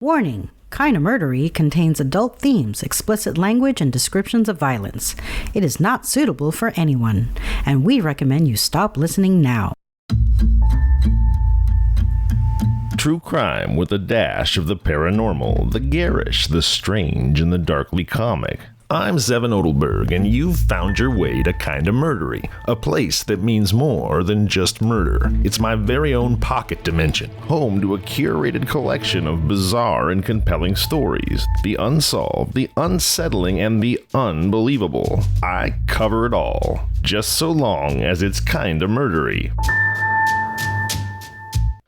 Warning! Kinda Murdery contains adult themes, explicit language, and descriptions of violence. It is not suitable for anyone, and we recommend you stop listening now. True crime with a dash of the paranormal, the garish, the strange, and the darkly comic. I'm Zevin Odelberg, and you've found your way to Kinda Murdery, a place that means more than just murder. It's my very own pocket dimension, home to a curated collection of bizarre and compelling stories, the unsolved, the unsettling, and the unbelievable. I cover it all, just so long as it's kinda murdery.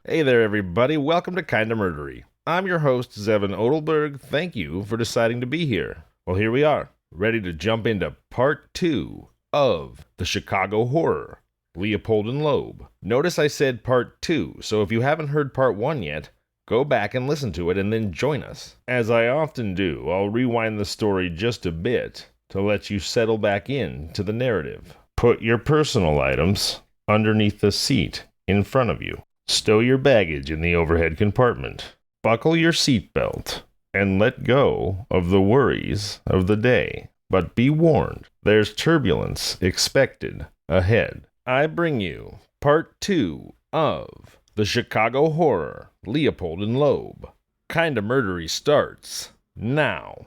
Hey there, everybody. Welcome to Kinda Murdery. I'm your host, Zevin Odelberg. Thank you for deciding to be here. Well, here we are, ready to jump into part 2 of the Chicago Horror, Leopold and Loeb. Notice I said part 2, so if you haven't heard part 1 yet, go back and listen to it and then join us. As I often do, I'll rewind the story just a bit to let you settle back in to the narrative. Put your personal items underneath the seat in front of you. Stow your baggage in the overhead compartment. Buckle your seatbelt and let go of the worries of the day. But be warned, there's turbulence expected ahead. I bring you part 2 of the Chicago Horror, Leopold and Loeb. Kinda Murdery starts now.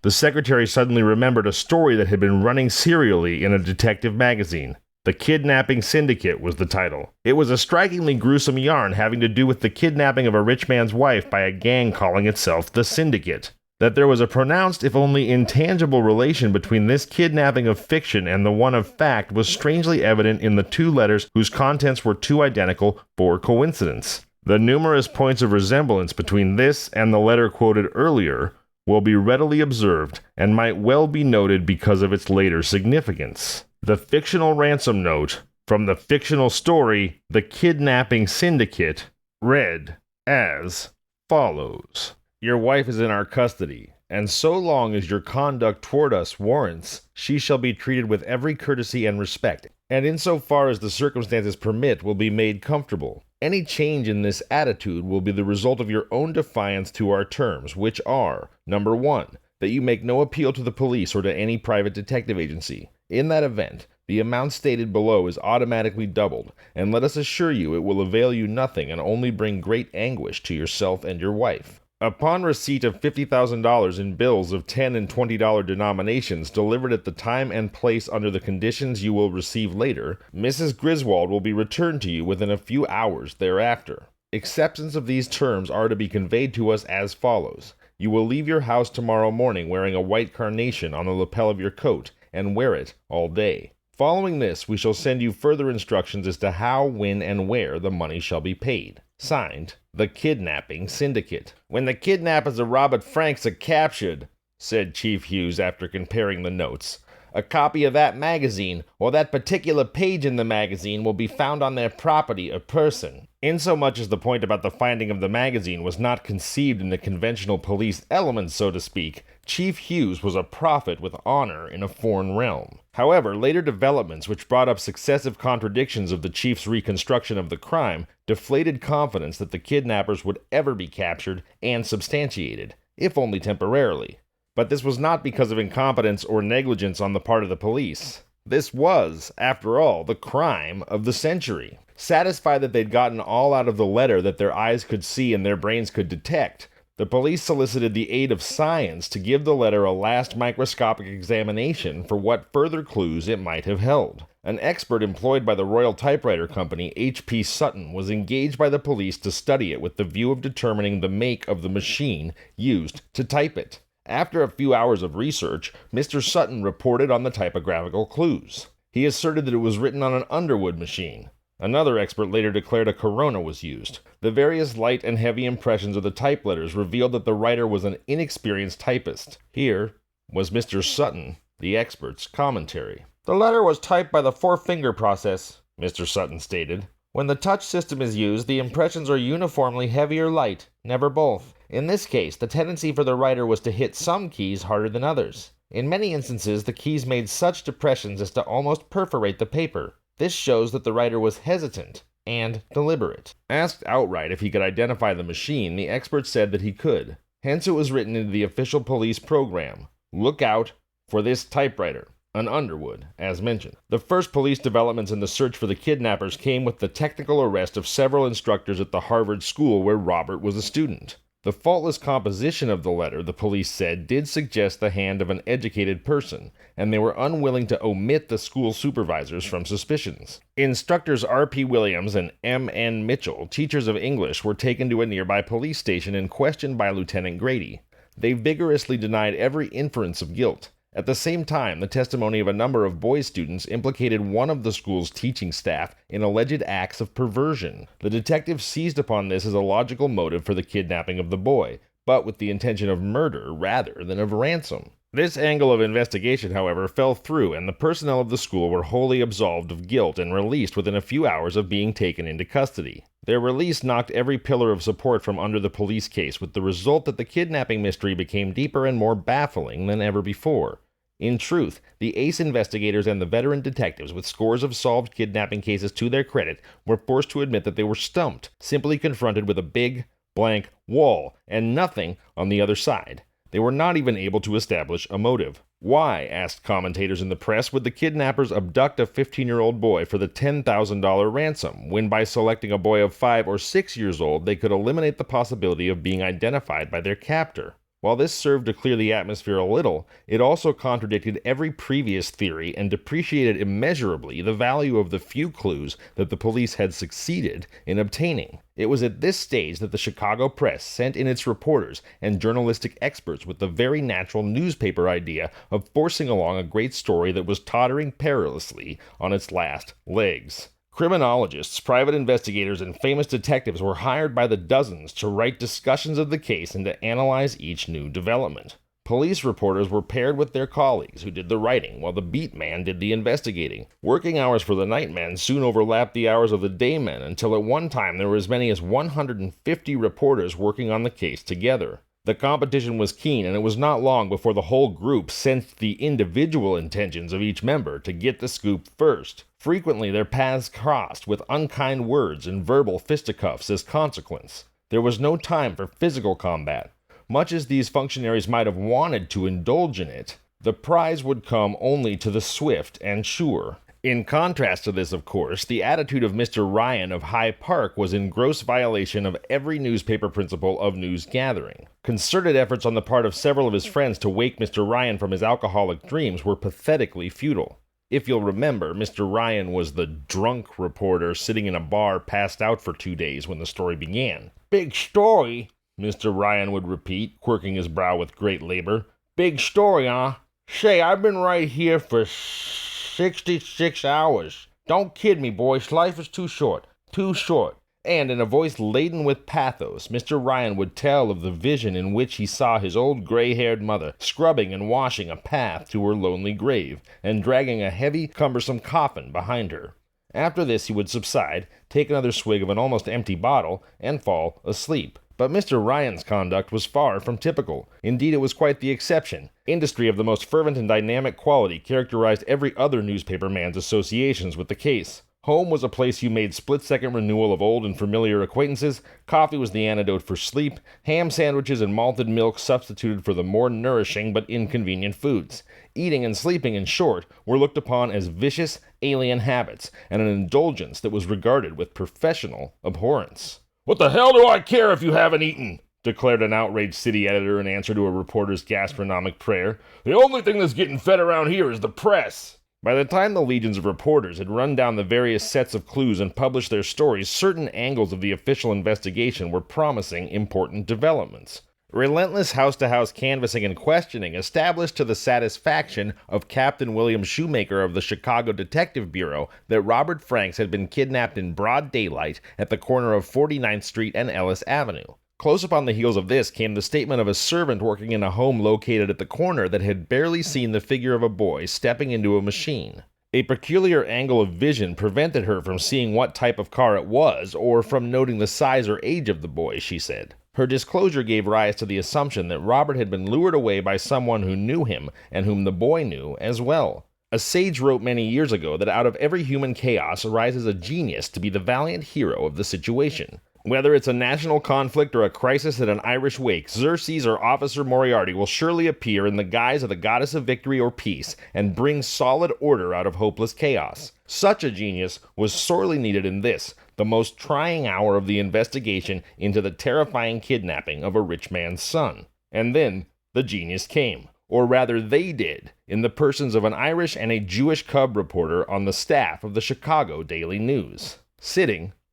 The secretary suddenly remembered a story that had been running serially in a detective magazine. The Kidnapping Syndicate was the title. It was a strikingly gruesome yarn having to do with the kidnapping of a rich man's wife by a gang calling itself the Syndicate. That there was a pronounced, if only intangible, relation between this kidnapping of fiction and the one of fact was strangely evident in the two letters whose contents were too identical for coincidence. The numerous points of resemblance between this and the letter quoted earlier will be readily observed and might well be noted because of its later significance. The fictional ransom note from the fictional story, The Kidnapping Syndicate, read as follows. Your wife is in our custody, and so long as your conduct toward us warrants, she shall be treated with every courtesy and respect, and insofar as the circumstances permit will be made comfortable. Any change in this attitude will be the result of your own defiance to our terms, which are, number 1, that you make no appeal to the police or to any private detective agency. In that event, the amount stated below is automatically doubled, and let us assure you it will avail you nothing and only bring great anguish to yourself and your wife. Upon receipt of $50,000 in bills of $10 and $20 denominations delivered at the time and place under the conditions you will receive later, Mrs. Griswold will be returned to you within a few hours thereafter. Acceptance of these terms are to be conveyed to us as follows. You will leave your house tomorrow morning wearing a white carnation on the lapel of your coat, and wear it all day. Following this, we shall send you further instructions as to how, when, and where the money shall be paid. Signed, The Kidnapping Syndicate. When the kidnappers of Robert Franks are captured, said Chief Hughes after comparing the notes, a copy of that magazine, or that particular page in the magazine, will be found on their property or person. Insomuch as the point about the finding of the magazine was not conceived in the conventional police element, so to speak, Chief Hughes was a prophet with honor in a foreign realm. However, later developments which brought up successive contradictions of the chief's reconstruction of the crime deflated confidence that the kidnappers would ever be captured and substantiated, if only temporarily. But this was not because of incompetence or negligence on the part of the police. This was, after all, the crime of the century. Satisfied that they'd gotten all out of the letter that their eyes could see and their brains could detect, the police solicited the aid of science to give the letter a last microscopic examination for what further clues it might have held. An expert employed by the Royal Typewriter Company, H.P. Sutton, was engaged by the police to study it with the view of determining the make of the machine used to type it. After a few hours of research, Mr. Sutton reported on the typographical clues. He asserted that it was written on an Underwood machine. Another expert later declared a Corona was used. The various light and heavy impressions of the type letters revealed that the writer was an inexperienced typist. Here was Mr. Sutton, the expert's commentary. The letter was typed by the four-finger process, Mr. Sutton stated. When the touch system is used, the impressions are uniformly heavy or light, never both. In this case, the tendency for the writer was to hit some keys harder than others. In many instances, the keys made such depressions as to almost perforate the paper. This shows that the writer was hesitant, and deliberate. Asked outright if he could identify the machine, the expert said that he could. Hence it was written into the official police program, "Look out for this typewriter," an Underwood, as mentioned. The first police developments in the search for the kidnappers came with the technical arrest of several instructors at the Harvard school where Robert was a student. The faultless composition of the letter, the police said, did suggest the hand of an educated person, and they were unwilling to omit the school supervisors from suspicions. Instructors R.P. Williams and M.N. Mitchell, teachers of English, were taken to a nearby police station and questioned by Lieutenant Grady. They vigorously denied every inference of guilt. At the same time, the testimony of a number of boy students implicated one of the school's teaching staff in alleged acts of perversion. The detectives seized upon this as a logical motive for the kidnapping of the boy, but with the intention of murder rather than of ransom. This angle of investigation, however, fell through, and the personnel of the school were wholly absolved of guilt and released within a few hours of being taken into custody. Their release knocked every pillar of support from under the police case, with the result that the kidnapping mystery became deeper and more baffling than ever before. In truth, the ace investigators and the veteran detectives, with scores of solved kidnapping cases to their credit, were forced to admit that they were stumped, simply confronted with a big, blank wall, and nothing on the other side. They were not even able to establish a motive. Why, asked commentators in the press, would the kidnappers abduct a 15-year-old boy for the $10,000 ransom, when by selecting a boy of 5 or 6 years old they could eliminate the possibility of being identified by their captor? While this served to clear the atmosphere a little, it also contradicted every previous theory and depreciated immeasurably the value of the few clues that the police had succeeded in obtaining. It was at this stage that the Chicago press sent in its reporters and journalistic experts with the very natural newspaper idea of forcing along a great story that was tottering perilously on its last legs. Criminologists, private investigators, and famous detectives were hired by the dozens to write discussions of the case and to analyze each new development. Police reporters were paired with their colleagues who did the writing, while the beat man did the investigating. Working hours for the night men soon overlapped the hours of the day men, until at one time there were as many as 150 reporters working on the case together. The competition was keen, and it was not long before the whole group sensed the individual intentions of each member to get the scoop first. Frequently, their paths crossed, with unkind words and verbal fisticuffs as consequence. There was no time for physical combat. Much as these functionaries might have wanted to indulge in it, the prize would come only to the swift and sure. In contrast to this, of course, the attitude of Mr. Ryan of High Park was in gross violation of every newspaper principle of news gathering. Concerted efforts on the part of several of his friends to wake Mr. Ryan from his alcoholic dreams were pathetically futile. If you'll remember, Mr. Ryan was the drunk reporter sitting in a bar passed out for 2 days when the story began. "Big story," Mr. Ryan would repeat, quirking his brow with great labor. "Big story, huh? Say, I've been right here for 66 hours. Don't kid me, boys. Life is too short. Too short." And in a voice laden with pathos, Mr. Ryan would tell of the vision in which he saw his old gray-haired mother scrubbing and washing a path to her lonely grave, and dragging a heavy, cumbersome coffin behind her. After this he would subside, take another swig of an almost empty bottle, and fall asleep. But Mr. Ryan's conduct was far from typical. Indeed, it was quite the exception. Industry of the most fervent and dynamic quality characterized every other newspaper man's associations with the case. Home was a place you made split-second renewal of old and familiar acquaintances, coffee was the antidote for sleep, ham sandwiches and malted milk substituted for the more nourishing but inconvenient foods. Eating and sleeping, in short, were looked upon as vicious, alien habits, and an indulgence that was regarded with professional abhorrence. "What the hell do I care if you haven't eaten?" declared an outraged city editor in answer to a reporter's gastronomic prayer. "The only thing that's getting fed around here is the press." By the time the legions of reporters had run down the various sets of clues and published their stories, certain angles of the official investigation were promising important developments. Relentless house-to-house canvassing and questioning established to the satisfaction of Captain William Shoemaker of the Chicago Detective Bureau that Robert Franks had been kidnapped in broad daylight at the corner of 49th Street and Ellis Avenue. Close upon the heels of this came the statement of a servant working in a home located at the corner that had barely seen the figure of a boy stepping into a machine. A peculiar angle of vision prevented her from seeing what type of car it was, or from noting the size or age of the boy, she said. Her disclosure gave rise to the assumption that Robert had been lured away by someone who knew him, and whom the boy knew as well. A sage wrote many years ago that out of every human chaos arises a genius to be the valiant hero of the situation. Whether it's a national conflict or a crisis at an Irish wake, Xerxes or Officer Moriarty will surely appear in the guise of the goddess of victory or peace and bring solid order out of hopeless chaos. Such a genius was sorely needed in this, the most trying hour of the investigation into the terrifying kidnapping of a rich man's son. And then the genius came. Or rather, they did, in the persons of an Irish and a Jewish cub reporter on the staff of the Chicago Daily News.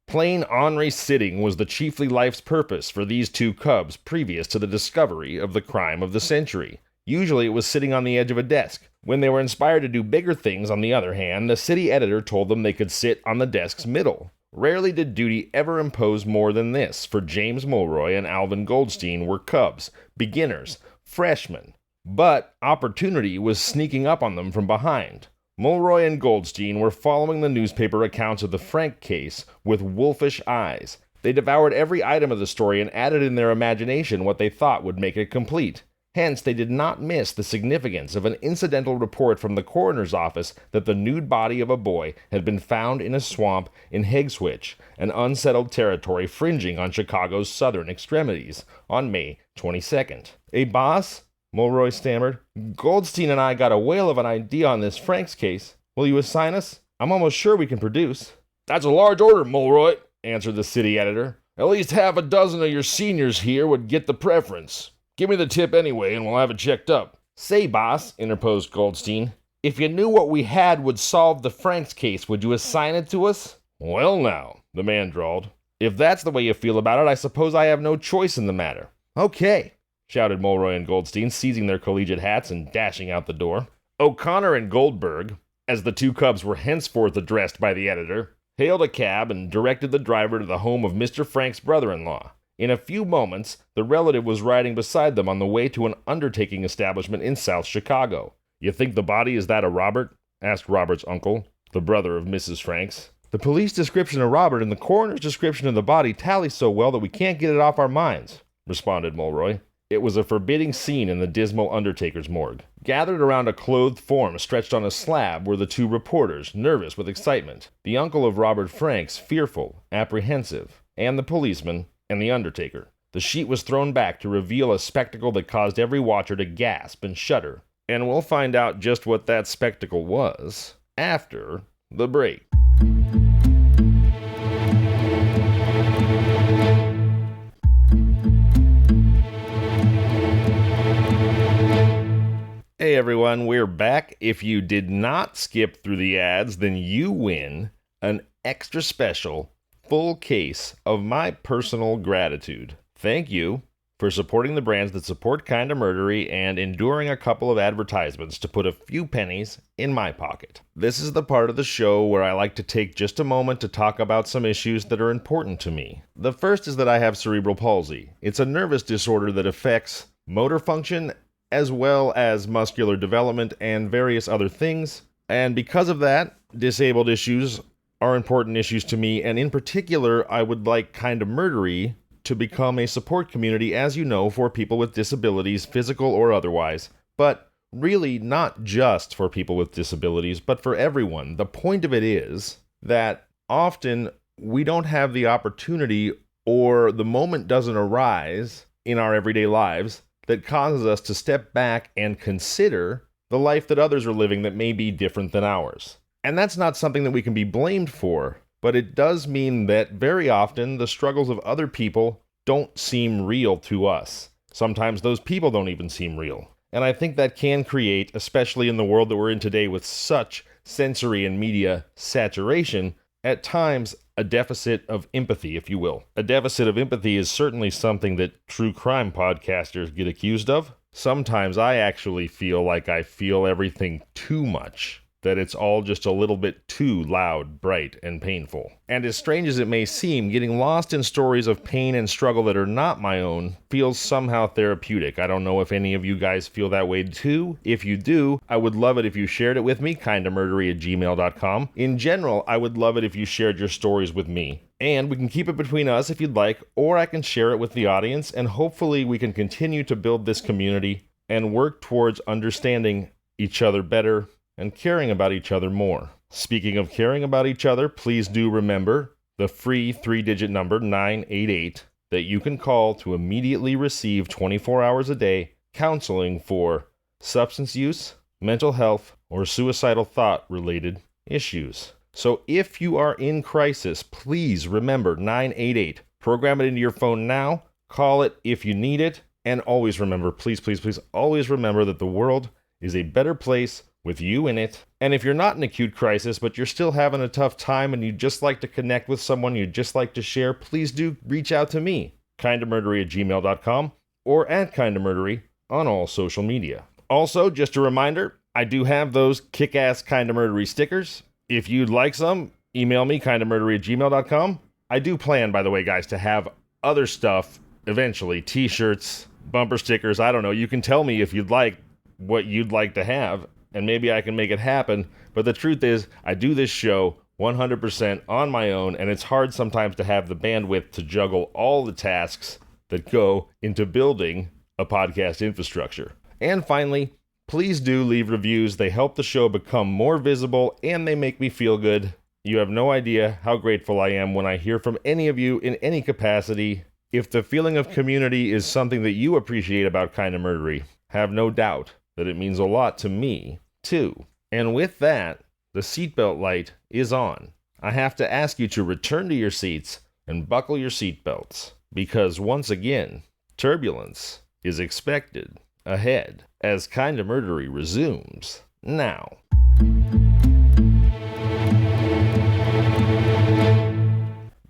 Plain ornery sitting was the chiefly life's purpose for these two cubs previous to the discovery of the crime of the century. Usually it was sitting on the edge of a desk. When they were inspired to do bigger things, on the other hand, the city editor told them they could sit on the desk's middle. Rarely did duty ever impose more than this, for James Mulroy and Alvin Goldstein were cubs, beginners, freshmen. But opportunity was sneaking up on them from behind. Mulroy and Goldstein were following the newspaper accounts of the Frank case with wolfish eyes. They devoured every item of the story and added in their imagination what they thought would make it complete. Hence, they did not miss the significance of an incidental report from the coroner's office that the nude body of a boy had been found in a swamp in Heggswich, an unsettled territory fringing on Chicago's southern extremities, on May 22nd. "Hey, boss," Mulroy stammered. "Goldstein and I got a whale of an idea on this Franks case. Will you assign us? I'm almost sure we can produce." "That's a large order, Mulroy," answered the city editor. "At least half a dozen of your seniors here would get the preference. Give me the tip anyway, and we'll have it checked up." "Say, boss," interposed Goldstein, "if you knew what we had would solve the Franks case, would you assign it to us?" "Well now," the man drawled, "if that's the way you feel about it, I suppose I have no choice in the matter." "Okay," shouted Mulroy and Goldstein, seizing their collegiate hats and dashing out the door. O'Connor and Goldberg, as the two cubs were henceforth addressed by the editor, hailed a cab and directed the driver to the home of Mr. Frank's brother-in-law. In a few moments, the relative was riding beside them on the way to an undertaking establishment in South Chicago. "You think the body is that of Robert?" asked Robert's uncle, the brother of Mrs. Franks. "The police description of Robert and the coroner's description of the body tally so well that we can't get it off our minds," responded Mulroy. It was a forbidding scene in the dismal undertaker's morgue. Gathered around a clothed form stretched on a slab were the two reporters, nervous with excitement, the uncle of Robert Franks, fearful, apprehensive, and the policeman and the undertaker. The sheet was thrown back to reveal a spectacle that caused every watcher to gasp and shudder. And we'll find out just what that spectacle was after the break. Hey everyone, we're back. If you did not skip through the ads, then you win an extra special full case of my personal gratitude. Thank you for supporting the brands that support Kinda Murdery and enduring a couple of advertisements to put a few pennies in my pocket. This is the part of the show where I like to take just a moment to talk about some issues that are important to me. The first is that I have cerebral palsy. It's a nervous disorder that affects motor function as well as muscular development and various other things. And because of that, disabled issues are important issues to me, and in particular, I would like Kinda Murdery to become a support community, as you know, for people with disabilities, physical or otherwise. But really not just for people with disabilities, but for everyone. The point of it is that often we don't have the opportunity, or the moment doesn't arise in our everyday lives that causes us to step back and consider the life that others are living that may be different than ours. And that's not something that we can be blamed for, but it does mean that very often the struggles of other people don't seem real to us. Sometimes those people don't even seem real. And I think that can create, especially in the world that we're in today with such sensory and media saturation, at times a deficit of empathy, if you will. A deficit of empathy is certainly something that true crime podcasters get accused of. Sometimes I actually feel like I feel everything too much, that it's all just a little bit too loud, bright, and painful. And as strange as it may seem, getting lost in stories of pain and struggle that are not my own feels somehow therapeutic. I don't know if any of you guys feel that way too. If you do, I would love it if you shared it with me, kindamurdery@gmail.com. In general, I would love it if you shared your stories with me. And we can keep it between us if you'd like, or I can share it with the audience, and hopefully we can continue to build this community and work towards understanding each other better and caring about each other more. Speaking of caring about each other, please do remember the free 3-digit number 988 that you can call to immediately receive 24 hours a day counseling for substance use, mental health, or suicidal thought-related issues. So if you are in crisis, please remember 988. Program it into your phone now, call it if you need it, and always remember, please, please, please, always remember that the world is a better place with you in it. And if you're not in acute crisis, but you're still having a tough time and you'd just like to connect with someone you'd just like to share, please do reach out to me, kindofmurdery@gmail.com, or at kindofmurdery on all social media. Also, just a reminder, I do have those kick-ass Kinda Murdery stickers. If you'd like some, email me, kindofmurdery@gmail.com. I do plan, by the way, guys, to have other stuff eventually. T-shirts, bumper stickers, I don't know. You can tell me if you'd like what you'd like to have, and maybe I can make it happen. But the truth is, I do this show 100% on my own, and it's hard sometimes to have the bandwidth to juggle all the tasks that go into building a podcast infrastructure. And finally, please do leave reviews. They help the show become more visible, and they make me feel good. You have no idea how grateful I am when I hear from any of you in any capacity. If the feeling of community is something that you appreciate about Kinda Murdery, have no doubt that it means a lot to me, too. And with that, the seatbelt light is on. I have to ask you to return to your seats and buckle your seatbelts, because once again, turbulence is expected ahead as Kinda Murdery resumes now.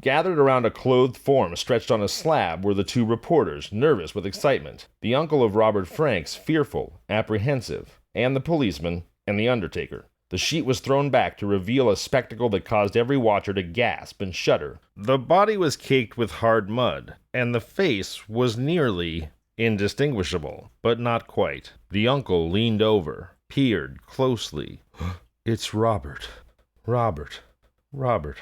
Gathered around a clothed form stretched on a slab were the two reporters, nervous with excitement, the uncle of Robert Franks, fearful, apprehensive, and the policeman and the undertaker. The sheet was thrown back to reveal a spectacle that caused every watcher to gasp and shudder. The body was caked with hard mud, and the face was nearly indistinguishable, but not quite. The uncle leaned over, peered closely. "It's Robert. Robert. Robert.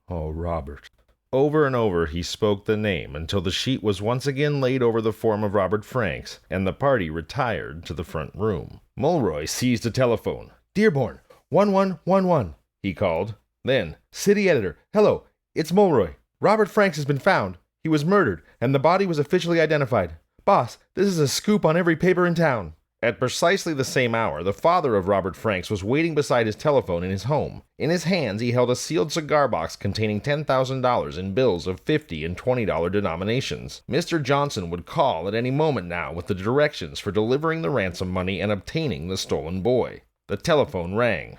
Oh, Robert." Over and over he spoke the name until the sheet was once again laid over the form of Robert Franks, and the party retired to the front room. Mulroy seized a telephone. "Dearborn, 1111, he called. Then, "City editor, hello, it's Mulroy. Robert Franks has been found. He was murdered, and the body was officially identified. Boss, this is a scoop on every paper in town." At precisely the same hour, the father of Robert Franks was waiting beside his telephone in his home. In his hands, he held a sealed cigar box containing $10,000 in bills of $50 and $20 denominations. Mr. Johnson would call at any moment now with the directions for delivering the ransom money and obtaining the stolen boy. The telephone rang.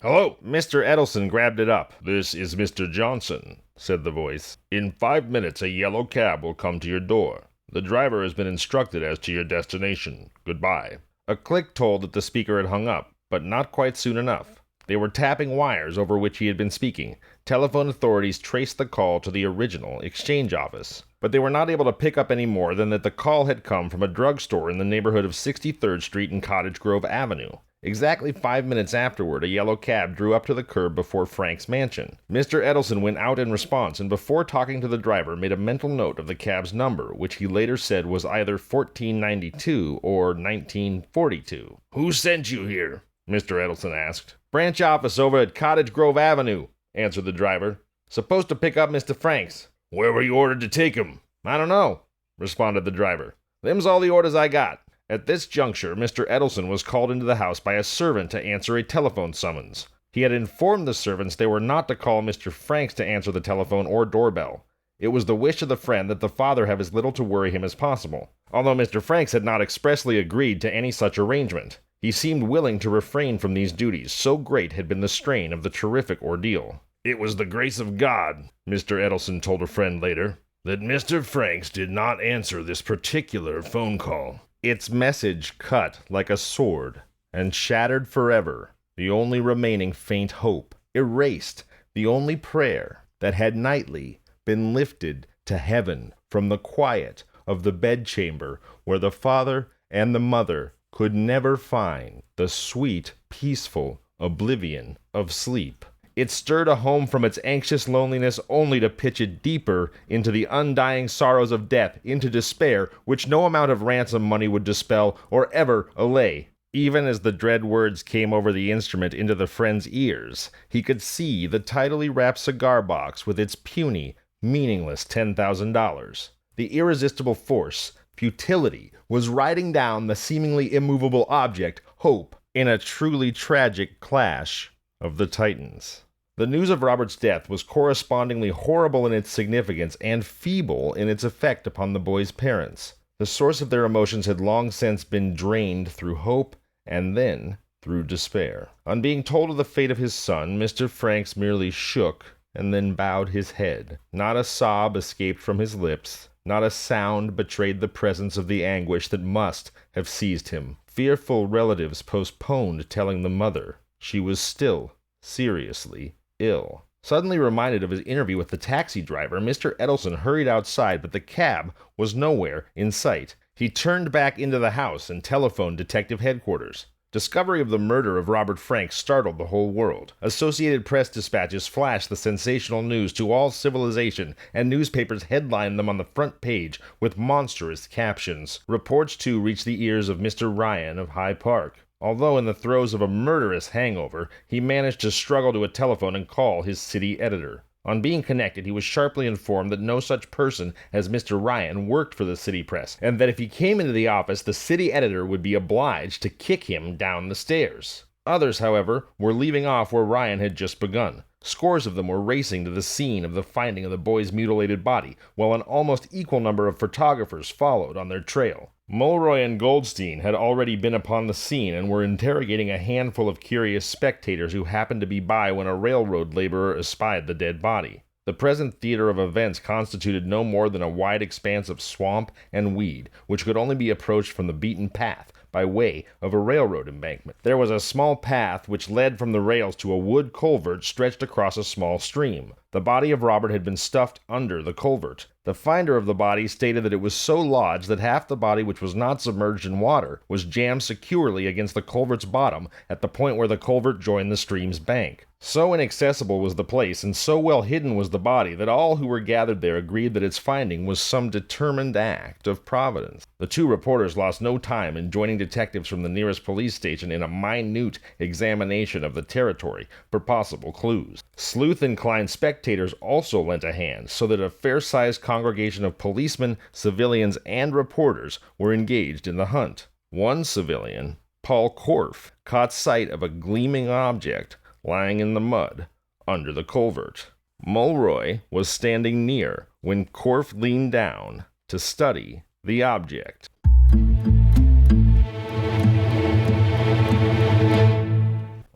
"Hello?" Mr. Edelson grabbed it up. "This is Mr. Johnson," said the voice. "In 5 minutes, a yellow cab will come to your door. The driver has been instructed as to your destination. Goodbye." A click told that the speaker had hung up, but not quite soon enough. They were tapping wires over which he had been speaking. Telephone authorities traced the call to the original exchange office, but they were not able to pick up any more than that the call had come from a drugstore in the neighborhood of 63rd Street and Cottage Grove Avenue. Exactly 5 minutes afterward, a yellow cab drew up to the curb before Frank's mansion. Mr. Edelson went out in response, and before talking to the driver, made a mental note of the cab's number, which he later said was either 1492 or 1942. "Who sent you here?" Mr. Edelson asked. "Branch office over at Cottage Grove Avenue," answered the driver. "Supposed to pick up Mr. Franks." "Where were you ordered to take him?" "I don't know," responded the driver. "Them's all the orders I got." At this juncture, Mr. Edelson was called into the house by a servant to answer a telephone summons. He had informed the servants they were not to call Mr. Franks to answer the telephone or doorbell. It was the wish of the friend that the father have as little to worry him as possible, although Mr. Franks had not expressly agreed to any such arrangement. He seemed willing to refrain from these duties, so great had been the strain of the terrific ordeal. "It was the grace of God," Mr. Edelson told a friend later, "that Mr. Franks did not answer this particular phone call." Its message cut like a sword and shattered forever the only remaining faint hope, erased the only prayer that had nightly been lifted to heaven from the quiet of the bedchamber where the father and the mother could never find the sweet, peaceful oblivion of sleep. It stirred a home from its anxious loneliness only to pitch it deeper into the undying sorrows of death, into despair, which no amount of ransom money would dispel or ever allay. Even as the dread words came over the instrument into the friend's ears, he could see the tidily wrapped cigar box with its puny, meaningless $10,000. The irresistible force, futility, was riding down the seemingly immovable object, hope, in a truly tragic clash of the titans. The news of Robert's death was correspondingly horrible in its significance and feeble in its effect upon the boy's parents. The source of their emotions had long since been drained through hope and then through despair. On being told of the fate of his son, Mr. Franks merely shook and then bowed his head. Not a sob escaped from his lips. Not a sound betrayed the presence of the anguish that must have seized him. Fearful relatives postponed telling the mother she was still seriously ill. Suddenly reminded of his interview with the taxi driver, Mr. Edelson hurried outside, but the cab was nowhere in sight. He turned back into the house and telephoned Detective Headquarters. Discovery of the murder of Robert Franks startled the whole world. Associated Press dispatches flashed the sensational news to all civilization, and newspapers headlined them on the front page with monstrous captions. Reports, too, reached the ears of Mr. Ryan of High Park. Although in the throes of a murderous hangover, he managed to struggle to a telephone and call his city editor. On being connected, he was sharply informed that no such person as Mr. Ryan worked for the city press, and that if he came into the office, the city editor would be obliged to kick him down the stairs. Others, however, were leaving off where Ryan had just begun. Scores of them were racing to the scene of the finding of the boy's mutilated body, while an almost equal number of photographers followed on their trail. Mulroy and Goldstein had already been upon the scene and were interrogating a handful of curious spectators who happened to be by when a railroad laborer espied the dead body. The present theater of events constituted no more than a wide expanse of swamp and weed, which could only be approached from the beaten path by way of a railroad embankment. There was a small path which led from the rails to a wood culvert stretched across a small stream. The body of Robert had been stuffed under the culvert. The finder of the body stated that it was so lodged that half the body, which was not submerged in water, was jammed securely against the culvert's bottom at the point where the culvert joined the stream's bank. So inaccessible was the place, and so well hidden was the body, that all who were gathered there agreed that its finding was some determined act of Providence. The two reporters lost no time in joining detectives from the nearest police station in a minute examination of the territory for possible clues. Sleuth-inclined spectators also lent a hand, so that a fair-sized congregation of policemen, civilians, and reporters were engaged in the hunt. One civilian, Paul Korff, caught sight of a gleaming object lying in the mud under the culvert. Mulroy was standing near when Korff leaned down to study the object.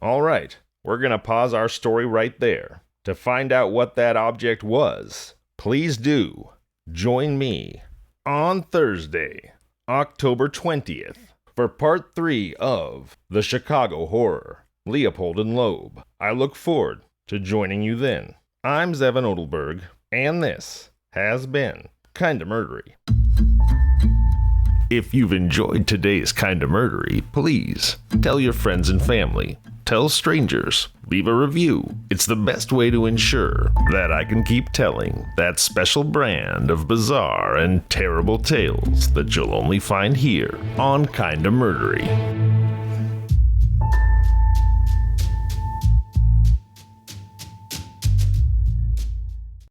All right, we're going to pause our story right there. To find out what that object was, please do join me on Thursday, October 20th, for part 3 of The Chicago Horror, Leopold and Loeb. I look forward to joining you then. I'm Zevin Odelberg, and this has been Kinda Murdery. If you've enjoyed today's Kinda Murdery, please tell your friends and family. Tell strangers. Leave a review. It's the best way to ensure that I can keep telling that special brand of bizarre and terrible tales that you'll only find here on Kinda Murdery.